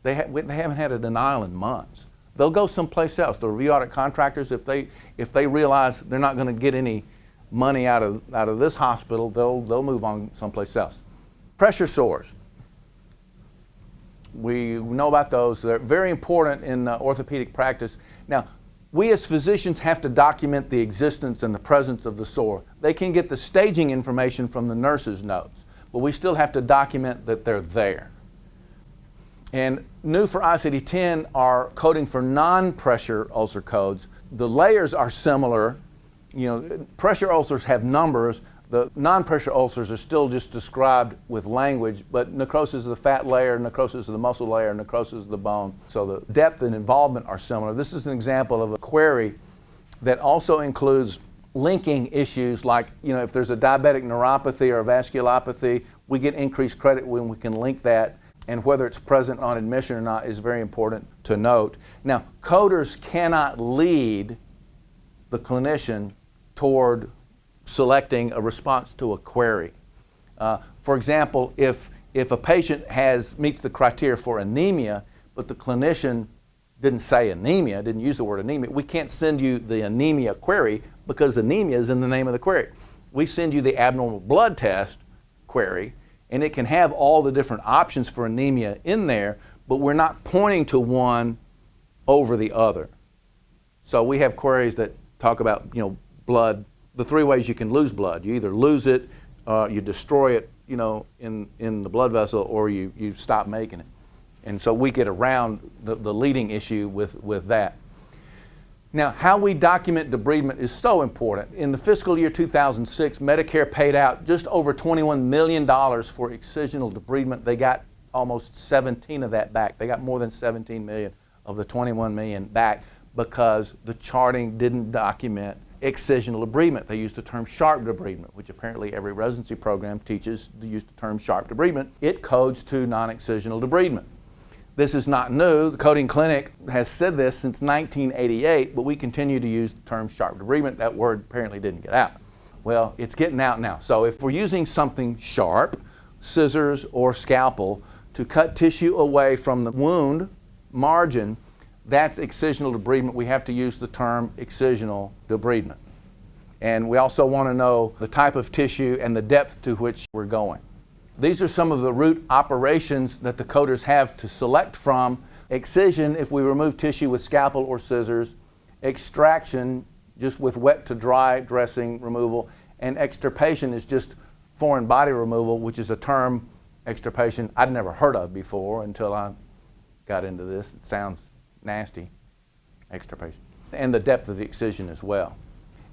They haven't had a denial in months. They'll go someplace else. The review audit contractors, if they realize they're not going to get any money out of this hospital, they'll move on someplace else. Pressure sores. We know about those. They're very important in orthopedic practice. Now, we as physicians have to document the existence and the presence of the sore. They can get the staging information from the nurse's notes, but we still have to document that they're there. And new for ICD-10 are coding for non-pressure ulcer codes. The layers are similar. Pressure ulcers have numbers. The non-pressure ulcers are still just described with language, but necrosis of the fat layer, necrosis of the muscle layer, necrosis of the bone. So the depth and involvement are similar. This is an example of a query that also includes linking issues like, if there's a diabetic neuropathy or a vasculopathy, we get increased credit when we can link that, and whether it's present on admission or not is very important to note. Now, coders cannot lead the clinician toward selecting a response to a query. For example, if a patient meets the criteria for anemia, but the clinician didn't say anemia, didn't use the word anemia, we can't send you the anemia query because anemia is in the name of the query. We send you the abnormal blood test query, and it can have all the different options for anemia in there, but we're not pointing to one over the other. So we have queries that talk about, blood, the 3 ways you can lose blood. You either lose it, you destroy it, in the blood vessel, or you stop making it. And so we get around the leading issue with that. Now, how we document debridement is so important. In the fiscal year 2006, Medicare paid out just over $21 million for excisional debridement. They got almost 17 of that back. They got more than 17 million of the 21 million back because the charting didn't document excisional debridement. They used the term sharp debridement, which apparently every residency program teaches the use of the term sharp debridement. It codes to non-excisional debridement. This is not new. The coding clinic has said this since 1988, but we continue to use the term sharp debridement. That word apparently didn't get out. Well, it's getting out now. So if we're using something sharp, scissors or scalpel, to cut tissue away from the wound margin, that's excisional debridement. We have to use the term excisional debridement. And we also want to know the type of tissue and the depth to which we're going. These are some of the root operations that the coders have to select from. Excision, if we remove tissue with scalpel or scissors. Extraction, just with wet to dry dressing removal. And extirpation is just foreign body removal, which is a term, extirpation, I'd never heard of before until I got into this. It sounds nasty, extirpation. And the depth of the excision as well.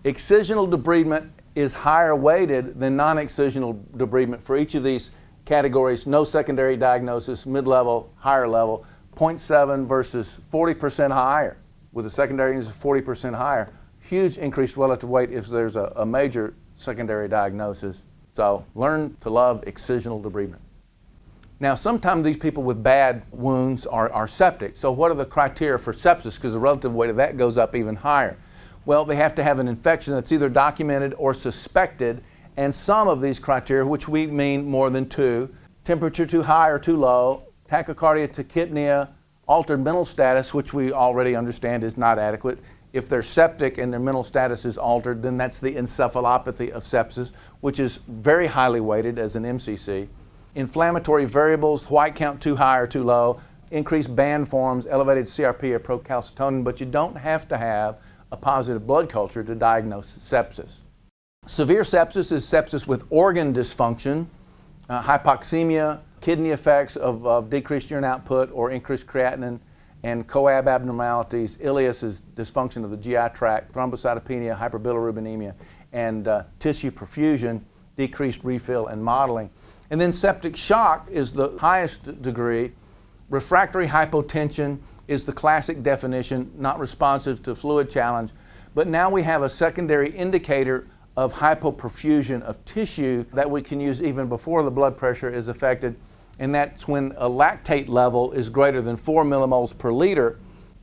Excisional debridement is higher weighted than non-excisional debridement for each of these categories. No secondary diagnosis, mid-level, higher level, 0.7 versus 40% higher. With a secondary is 40% higher. Huge increased relative weight if there's a major secondary diagnosis. So learn to love excisional debridement. Now, sometimes these people with bad wounds are septic. So what are the criteria for sepsis? Because the relative weight of that goes up even higher. Well, they have to have an infection that's either documented or suspected, and some of these criteria, which we mean more than 2, temperature too high or too low, tachycardia, tachypnea, altered mental status, which we already understand is not adequate. If they're septic and their mental status is altered, then that's the encephalopathy of sepsis, which is very highly weighted as an MCC. Inflammatory variables, white count too high or too low, increased band forms, elevated CRP or procalcitonin, but you don't have to have a positive blood culture to diagnose sepsis. Severe sepsis is sepsis with organ dysfunction, hypoxemia, kidney effects of decreased urine output or increased creatinine, and coab abnormalities. Ileus is dysfunction of the GI tract, thrombocytopenia, hyperbilirubinemia, and tissue perfusion, decreased refill and modeling. And then septic shock is the highest degree. Refractory hypotension is the classic definition, not responsive to fluid challenge. But now we have a secondary indicator of hypoperfusion of tissue that we can use even before the blood pressure is affected, and that's when a lactate level is greater than 4 millimoles per liter.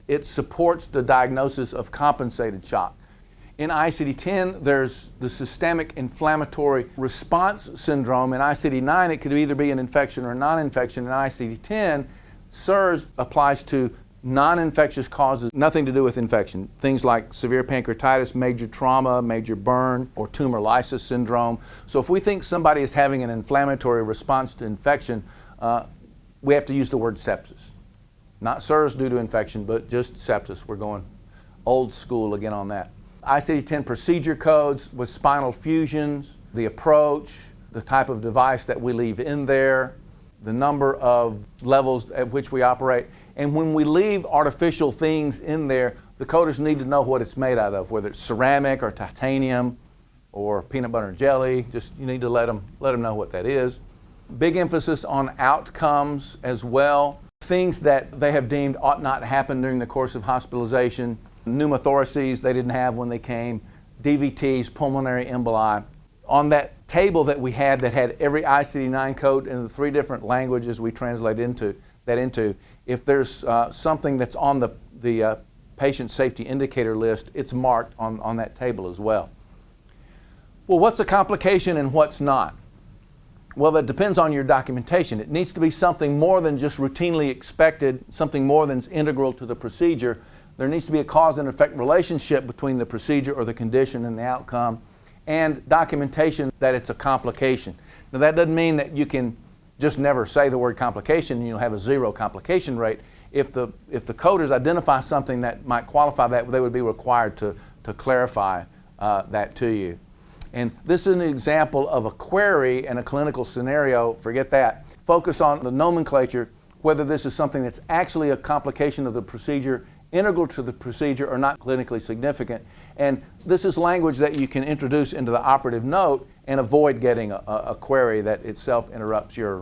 it supports the diagnosis of compensated shock. In ICD-10, there's the systemic inflammatory response syndrome. In ICD-9, it could either be an infection or a non-infection. In ICD-10, SIRS applies to non-infectious causes, nothing to do with infection. Things like severe pancreatitis, major trauma, major burn, or tumor lysis syndrome. So if we think somebody is having an inflammatory response to infection, we have to use the word sepsis. Not SIRS due to infection, but just sepsis. We're going old school again on that. ICD-10 procedure codes with spinal fusions, the approach, the type of device that we leave in there, the number of levels at which we operate. And when we leave artificial things in there, the coders need to know what it's made out of, whether it's ceramic or titanium or peanut butter and jelly. Just you need to let them know what that is. Big emphasis on outcomes as well. Things that they have deemed ought not happen during the course of hospitalization. Pneumothoraces they didn't have when they came, DVTs, pulmonary emboli. On that table that we had that had every ICD-9 code in the 3 different languages we translate into, if there's something that's on the patient safety indicator list, it's marked on that table as well. Well, what's a complication and what's not? Well, that depends on your documentation. It needs to be something more than just routinely expected, something more than integral to the procedure. There needs to be a cause and effect relationship between the procedure or the condition and the outcome, and documentation that it's a complication. Now that doesn't mean that you can just never say the word complication and you'll have a 0 complication rate. If the coders identify something that might qualify that, they would be required to clarify that to you. And this is an example of a query and a clinical scenario. Forget that. Focus on the nomenclature, whether this is something that's actually a complication of the procedure, integral to the procedure, or not clinically significant. And this is language that you can introduce into the operative note and avoid getting a query that itself interrupts your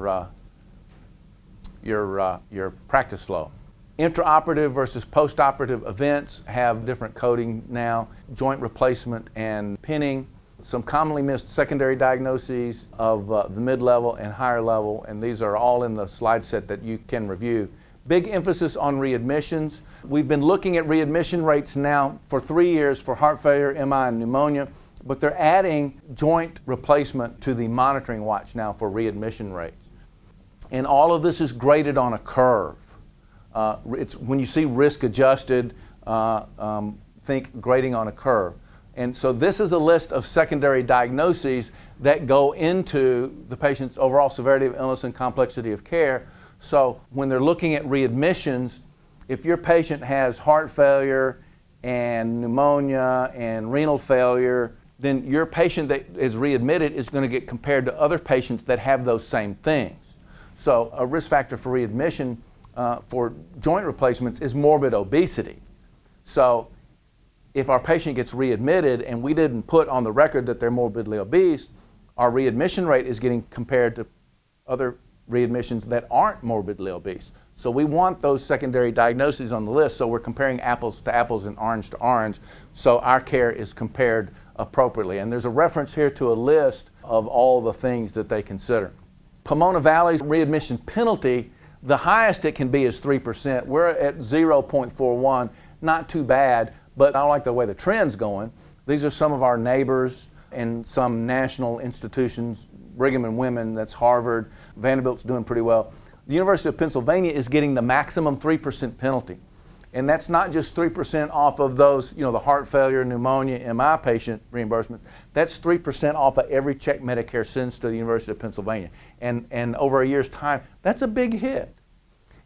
practice flow. Intraoperative versus postoperative events have different coding now. Joint replacement and pinning. Some commonly missed secondary diagnoses of the mid-level and higher level, and these are all in the slide set that you can review. Big emphasis on readmissions. We've been looking at readmission rates now for 3 years for heart failure, MI, and pneumonia, but they're adding joint replacement to the monitoring watch now for readmission rates. And all of this is graded on a curve. It's when you see risk adjusted, think grading on a curve. And so this is a list of secondary diagnoses that go into the patient's overall severity of illness and complexity of care. So when they're looking at readmissions, if your patient has heart failure and pneumonia and renal failure, then your patient that is readmitted is going to get compared to other patients that have those same things. So a risk factor for readmission for joint replacements is morbid obesity. So if our patient gets readmitted and we didn't put on the record that they're morbidly obese, our readmission rate is getting compared to other readmissions that aren't morbidly obese. So we want those secondary diagnoses on the list, so we're comparing apples to apples and orange to orange, so our care is compared appropriately. And there's a reference here to a list of all the things that they consider. Pomona Valley's readmission penalty, the highest it can be is 3%. We're at 0.41, not too bad, but I don't like the way the trend's going. These are some of our neighbors and some national institutions, Brigham and Women, that's Harvard, Vanderbilt's doing pretty well. The University of Pennsylvania is getting the maximum 3% penalty. And that's not just 3% off of those, the heart failure, pneumonia, MI patient reimbursements. That's 3% off of every check Medicare sends to the University of Pennsylvania. And over a year's time, that's a big hit.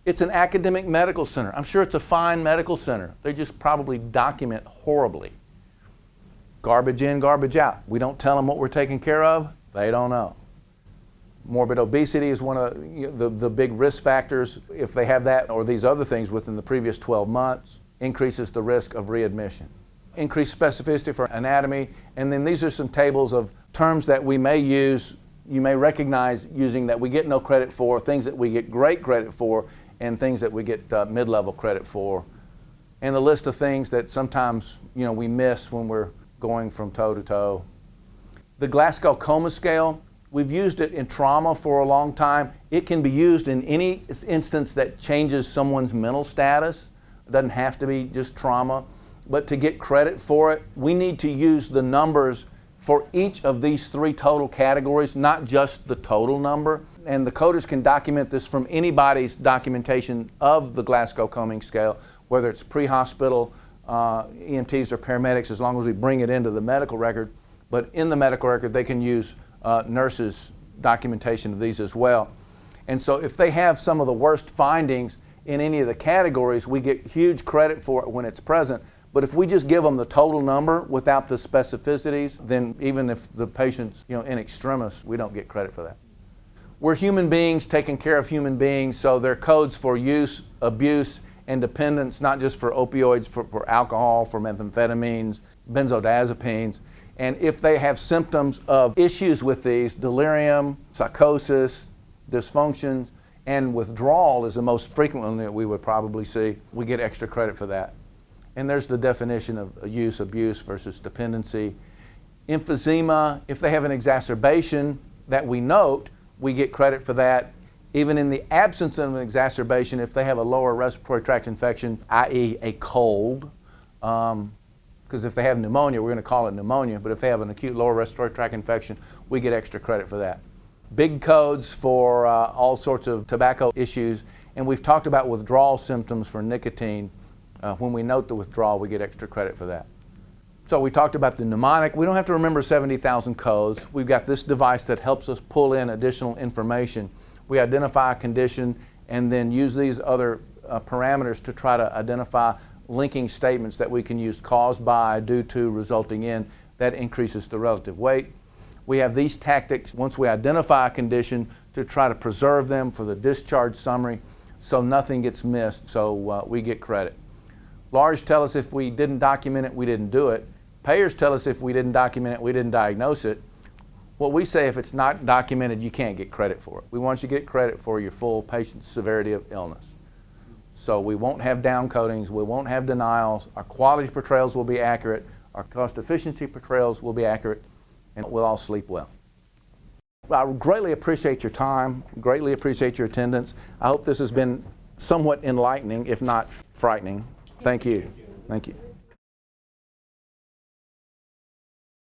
It's an academic medical center. I'm sure it's a fine medical center. They just probably document horribly. Garbage in, garbage out. We don't tell them what we're taking care of. They don't know. Morbid obesity is one of the big risk factors. If they have that or these other things within the previous 12 months, increases the risk of readmission. Increased specificity for anatomy. And then these are some tables of terms that we may use, you may recognize using that we get no credit for, things that we get great credit for, and things that we get mid-level credit for. And the list of things that sometimes we miss when we're going from toe to toe. The Glasgow Coma Scale, we've used it in trauma for a long time. It can be used in any instance that changes someone's mental status. It doesn't have to be just trauma. But to get credit for it, we need to use the numbers for each of these 3 total categories, not just the total number. And the coders can document this from anybody's documentation of the Glasgow-Coping scale, whether it's pre-hospital, EMTs or paramedics, as long as we bring it into the medical record. But in the medical record, they can use nurses' documentation of these as well. And so if they have some of the worst findings in any of the categories, we get huge credit for it when it's present. But if we just give them the total number without the specificities, then even if the patient's in extremis, we don't get credit for that. We're human beings taking care of human beings, so there are codes for use, abuse, and dependence, not just for opioids, for alcohol, for methamphetamines, benzodiazepines. And if they have symptoms of issues with these, delirium, psychosis, dysfunctions, and withdrawal is the most frequent one that we would probably see, we get extra credit for that. And there's the definition of use, abuse versus dependency. Emphysema, if they have an exacerbation that we note, we get credit for that. Even in the absence of an exacerbation, if they have a lower respiratory tract infection, i.e. a cold, because if they have pneumonia, we're going to call it pneumonia, but if they have an acute lower respiratory tract infection, we get extra credit for that. Big codes for all sorts of tobacco issues, and we've talked about withdrawal symptoms for nicotine. When we note the withdrawal, we get extra credit for that. So we talked about the mnemonic. We don't have to remember 70,000 codes. We've got this device that helps us pull in additional information. We identify a condition and then use these other parameters to try to identify linking statements that we can use: caused by, due to, resulting in. That increases the relative weight. We have these tactics once we identify a condition to try to preserve them for the discharge summary so nothing gets missed, so we get credit. Lawyers tell us if we didn't document it, we didn't do it. Payers tell us if we didn't document it, we didn't diagnose it. What we say, if it's not documented, you can't get credit for it. We want you to get credit for your full patient severity of illness. So we won't have downcodings, we won't have denials, our quality portrayals will be accurate, our cost efficiency portrayals will be accurate, and we'll all sleep well. I greatly appreciate your time, greatly appreciate your attendance. I hope this has been somewhat enlightening, if not frightening. Thank you. Thank you.